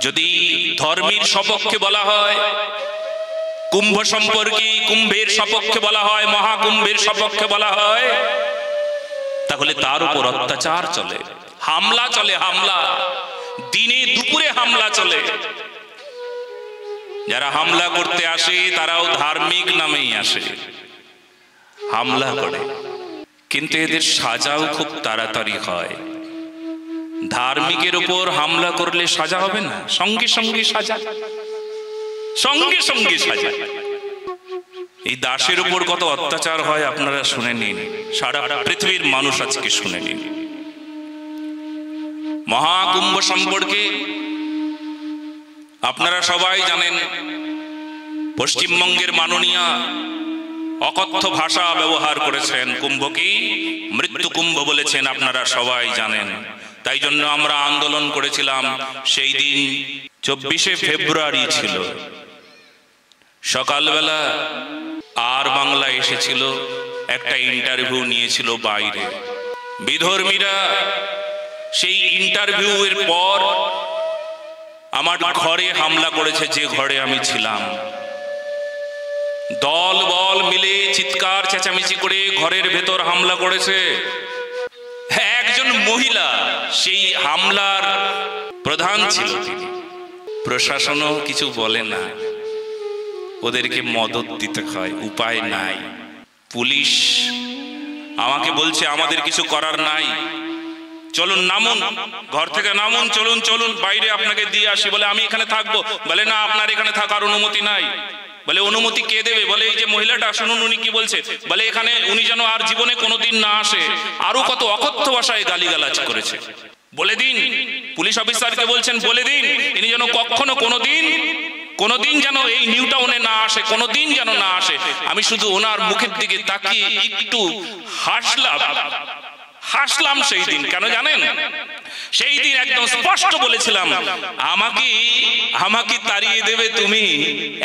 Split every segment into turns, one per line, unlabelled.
যদি ধর্মের সপক্ষে বলা হয়, কুম্ভ সম্পর্কে কুম্ভের সপক্ষে বলা হয়, মহাকুম্ভের সপক্ষে বলা হয়, তাহলে তার উপর অত্যাচার চলে, হামলা চলে, হামলা দিনে দুপুরে হামলা চলে। যারা হামলা করতে আসে তারাও ধার্মিক নামেই আসে, হামলা করে, কিন্তু এদের সাজাও খুব তাড়াতাড়ি হয়। ধার্মিকের উপর হামলা করলে সাজা হবে না, সঙ্গে সঙ্গে সাজা, সঙ্গে সঙ্গে সাজা। এই দাসের উপর কত অত্যাচার হয় আপনারা শুনে নিন, সারা পৃথিবীর মানুষ আজকে শুনে নিন। মহাকুম্ভ সম্পর্কে আপনারা সবাই জানেন, পশ্চিমবঙ্গের মাননীয়া অকথ্য ভাষা ব্যবহার করেছেন, কুম্ভকে মৃত্যু কুম্ভ বলেছেন, আপনারা সবাই জানেন। তাই জন্য আমরা আন্দোলন করেছিলাম। সেই দিন 24শে ফেব্রুয়ারি ছিল, সকালবেলা আর বাংলা এসেছিল, একটা ইন্টারভিউ নিয়েছিল বাইরে। বিধর্মীরা সেই ইন্টারভিউয়ের পর আমার ঘরে হামলা করেছে, যে ঘরে আমি ছিলাম। দল বল মিলে চিৎকার চেঁচামেচি করে ঘরের ভেতর হামলা করেছে। একজন মহিলা সেই হামলার প্রধান ছিল, তিনি। প্রশাসনও কিছু বলে না, ওদেরকে মদত দিতে হয়, উপায় নাই। পুলিশ আমাকে বলছে আমাদের কিছু করার নাই, চলুন নামুন, ঘর থেকে নামুন, চলুন চলুন বাইরে আপনাকে দিয়ে আসি। বলে আমি এখানে থাকবো। বলে না, আপনার এখানে থাকার অনুমতি নাই। বলে অনুমতি কে দেবে? বলে এই যে মহিলাটা, শুনুন উনি কি বলছে। বলে এখানে উনি যেন আর জীবনে কোনোদিন না আসে। আরো কত অকথ্য ভাষায় গালিগালাজ করেছে। বলে দিন, পুলিশ অফিসারকে বলছেন বলে দিন ইনি যেন কখনো কোনোদিন যেন এই নিউ টাউনে না আসে, কোনোদিন যেন না আসে। আমি শুধু ওনার মুখের দিকে তাকিয়ে একটু হাসলাম সেই দিন। কেন জানেন? সেই দিন একদম স্পষ্ট বলেছিলাম, আমাকে তাড়িয়ে দেবে তুমি,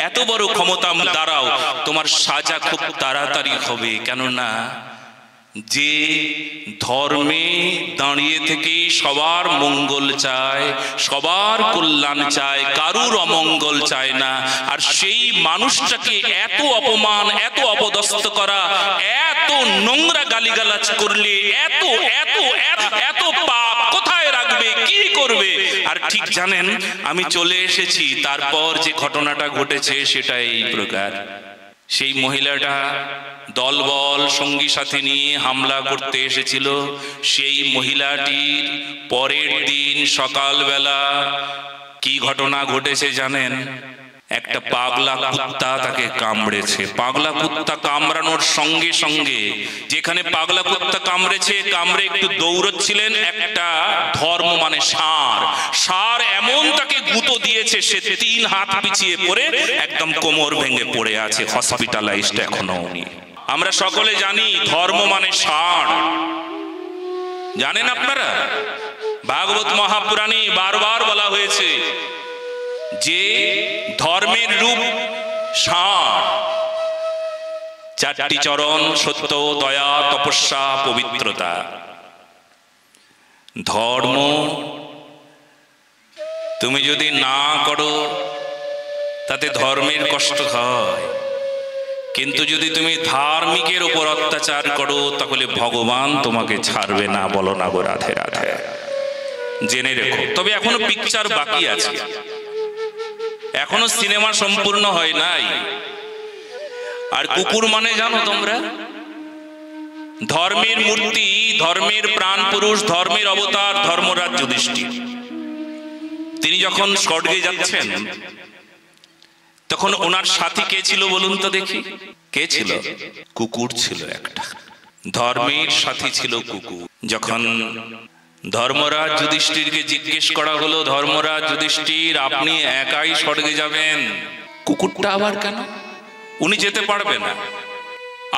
এত বড় ক্ষমতা দাঁড়াও, তোমার সাজা খুব তাড়াতাড়ি হবে। কেননা যে ধর্মে দাঁড়িয়ে থেকে সবার মঙ্গল চায়, সবার কল্যাণ চায়, কারুর অমঙ্গল চায় না, আর সেই মানুষটাকে এত অপমান, এত অপদস্থ করা, এত নোংরা গালিগালাজ করলে এত এত এত পাপ কোথায় রাখবে, কি করবে? আর ঠিক জানেন, আমি চলে এসেছি, তারপর যে ঘটনাটা ঘটেছে সেটা এই প্রকার। সেই মহিলাটা দলবল সঙ্গী সাথী নিয়ে হামলা করতে এসেছিল। সেই মহিলাটির পরের দিন সকালবেলা কি ঘটনা ঘটেছে জানেন? একটা পাগলা কুত্তা তাকে কামড়েছে। পাগলা কুত্তা কামড়ানোর সঙ্গে সঙ্গে, যেখানে পাগলা কুত্তা কামড়ে একটু দৌড়চ্ছিলেন, একটা ধর্ম মানে ষাঁড় এমন তাকে গুঁতো দিয়েছে, সে 3 হাত পিছিয়ে পড়ে একদম কোমর ভেঙে পড়ে আছে, হসপিটালাইজড এখনো উনি। আমরা সকলে জানি ধর্ম মানে ষাঁড়। জানেন আপনারা, ভাগবত মহাপুরাণে বারবার বলা হয়েছে যে ধর্মের রূপ ষাঁড়। 4টি চরণ: সত্য, দয়া, তপস্যা, পবিত্রতা। ধর্ম তুমি যদি না করো তাতে ধর্মের কষ্ট হয়, কিন্তু যদি তুমি ধার্মিকের উপর অত্যাচার করো তাহলে ভগবান তোমাকে ছাড়বে না। বলো না গো রাধে রাধে, জেনে রেখো। তবে এখনো পিকচার বাকি আছে, এখনো সিনেমা সম্পূর্ণ হয় নাই। আর কুকুর মানে জানো তোমরা? ধর্মের মূর্তি, ধর্মের প্রাণ পুরুষ, ধর্মের অবতার ধর্মরাজ যুধিষ্ঠির। তিনি যখন স্বর্গে যাচ্ছেন তখন ওনার সাথী কে ছিল বলুন তো দেখি? কে ছিল? কুকুর ছিল একটা। ধর্মের সাথী ছিল কুকুর। যখন ধর্মরাজ যুধিষ্ঠিরকে জিজ্ঞেস করা হলো, ধর্মরাজ যুধিষ্ঠির আপনি একাই স্বর্গে যাবেন, কুকুরটা আবার কেন? উনি যেতে পারবে না।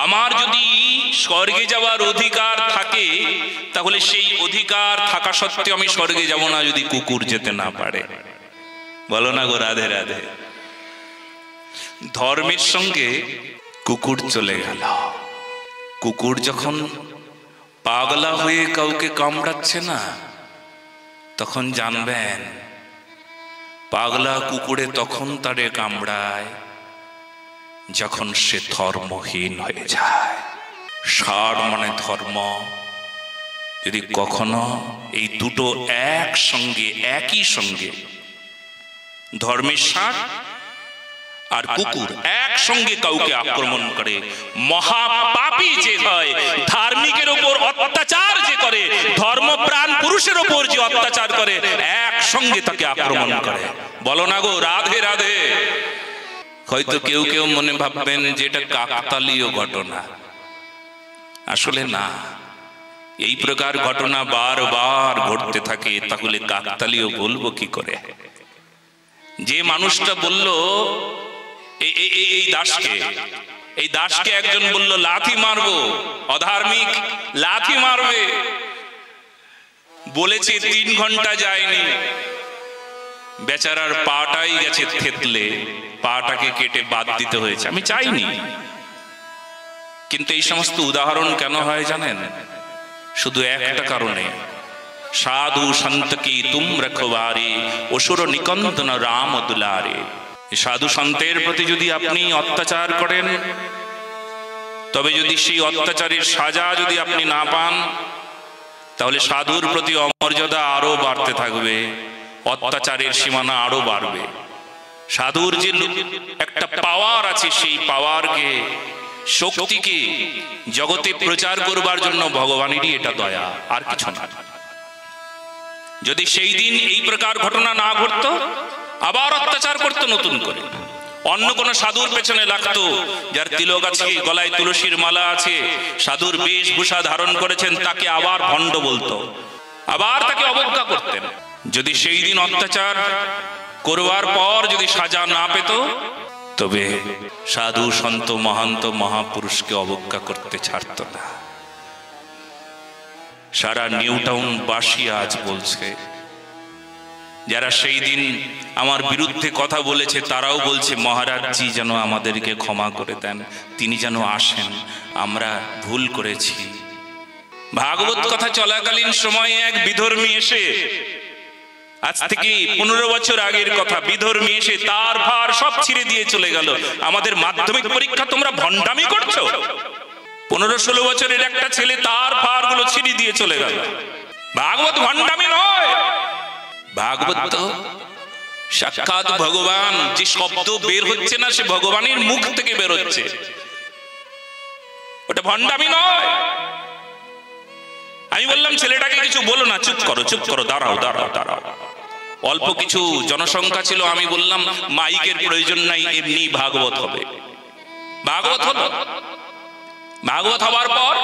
আমার যদি স্বর্গে যাওয়ার অধিকার থাকে তাহলে সেই অধিকার থাকা সত্ত্বেও আমি স্বর্গে যাব না যদি কুকুর যেতে না পারে। বলো না গো রাধে রাধে। ধর্মের সঙ্গে কুকুর চলে গেল। কুকুর যখন পাগলা হয়ে কাউকে কামড়াচ্ছে না, তখন জানবেন পাগলা কুকুরে তখন তারে কামড়ায় যখন সে ধর্মহীন হয়ে যায়। সার মানে ধর্ম। যদি কখনো এই দুটো একসঙ্গে একই সঙ্গে, ধর্মের সার আর কুকুর একসঙ্গে কাউকে আক্রমণ করে, মহাপাপী যে হয়, ধার্মিকের ওপর অত্যাচার যে করে, ধর্মপ্রাণ পুরুষের ওপর যে অত্যাচার করে, একসঙ্গে তাকে আক্রমণ করে। বলো না গো রাধে রাধে। হয়তো কেউ কেউ মনে ভাববেন যে এটা কাকতালীয় ঘটনা, আসলে না। এই প্রকার ঘটনা বারবার ঘটতে থাকে, তাহলে কাকতালীয় বলবো কি করে? যে মানুষটা বলল এই দাসকে একজন বলল লাথি মারবো, অধার্মিক লাথি মারবে, বলেছে 3 ঘন্টা যায়নি, বেচারার পাটাই গেছে থেতলে, পাটাকে কেটে বাদ দিতে হয়েছে। আমি চাইনি, কিন্তু এই সমস্ত উদাহরণ কেন হয় জানেন? শুধু একটা কারণে, সাধু সন্ত কি তুম রখবারে, অসুর নিকন্দন রাম দুলারে। সাধু সন্তের প্রতি যদি আপনি অত্যাচার করেন, তবে যদি সেই অত্যাচারের সাজা যদি আপনি না পান, তাহলে সাধুর প্রতি অমর্যাদা আরো বাড়তে থাকবে, অত্যাচারের সীমানা আরো বাড়বে। সাধুর যে একটা পাওয়ার আছে, সেই পাওয়ারকে, শক্তিকে জগতে প্রচার করবার জন্য ভগবানেরই এটা দয়া, আর কিছু না। যদি সেই দিন এই প্রকার ঘটনা না ঘটতো, আবার অত্যাচার করতো নতুন করে, অন্য কোন সাধুর পেছনে লাগতো, যার তিলক আছে, গলায় তুলসীর মালা আছে, সাধুর বেশভূষা ধারণ করেছেন, তাকে আবার ভণ্ড বলতো, আবার তাকে অবজ্ঞা করতেন। যদি সেই দিন অত্যাচার করবার পর যদি সাজা না পেত, তবে সাধু সন্ত মহান্ত মহাপুরুষকে অবজ্ঞা করতে ছাড়ত না। সারা নিউ টাউন বাসী আজ বলছে, যারা সেই দিন আমার বিরুদ্ধে কথা বলেছে, তারাও বলছে মহারাজজি যেন আমাদেরকে ক্ষমা করে দেন, তিনি যেন আসেন, আমরা ভুল করেছি। ভাগবত কথা চলাকালীন সময়ে এক বিধর্মী এসে, আজ থেকে 15 বছর আগের কথা, বিধর্মী এসে তার ভার সব ছিঁড়ে দিয়ে চলে গেল। আমাদের মাধ্যমিক পরীক্ষা তোমরা ভণ্ডামি করছো? 15-16 বছরের একটা ছেলে তার ভার গুলো ছিঁড়ে দিয়ে চলে গেল। ভাগবত ভণ্ডামি নয়, ভাগবত তো সাক্ষাৎ ভগবান। যে শব্দ বের হচ্ছে না, সে ভগবানের মুখ থেকে বের হচ্ছে, ওটা ভণ্ডামি নয়। আমি বললাম ছেলেটাকে কিছু বলো না, চুপ করো চুপ করো, দাঁড়াও দাঁড়াও দাঁড়াও। অল্প কিছু জনসংখ্যা ছিল, আমি বললাম মাইকের প্রয়োজন নাই, এমনি ভাগবত হবে। ভাগবত হলো। ভাগবত হবার পর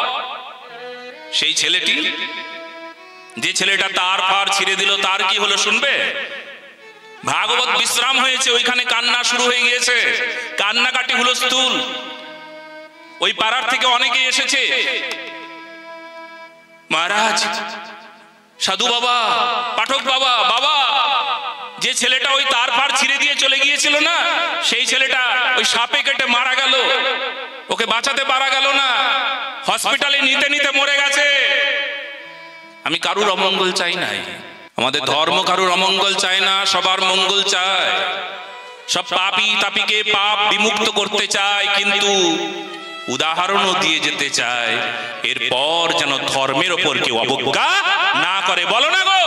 সেই ছেলেটি, যে ছেলেটা তার ফার ছিঁড়ে দিল, তার কি হলো শুনবে? ভাগবত বিশ্রাম হয়েছে, ওইখানে কান্না শুরু হয়ে গিয়েছে, কান্নাকাটি হুলস্থুল। ওই পাড়ার থেকে অনেকে এসেছে, মহারাজ, সাধু বাবা, পাঠক বাবা, বাবা, যে ছেলেটা ওই তার ফার ছিঁড়ে দিয়ে চলে গিয়েছিল না, সেই ছেলেটা ওই সাপে কেটে মারা গেল, ওকে বাঁচাতে পারা গেল না, হসপিটালে নিতে নিতে মরে গেছে। আমি কারুর অমঙ্গল চাই নাই, আমাদের ধর্ম কারুর অমঙ্গল চায় না, সবার মঙ্গল চায়। সব পাপী তাপীকে পাপ বিমুক্ত করতে চায়, কিন্তু উদাহরণও দিয়ে যেতে চায়, এরপর যেন ধর্মের ওপর কেউ অবজ্ঞা না করে। বলো না গো।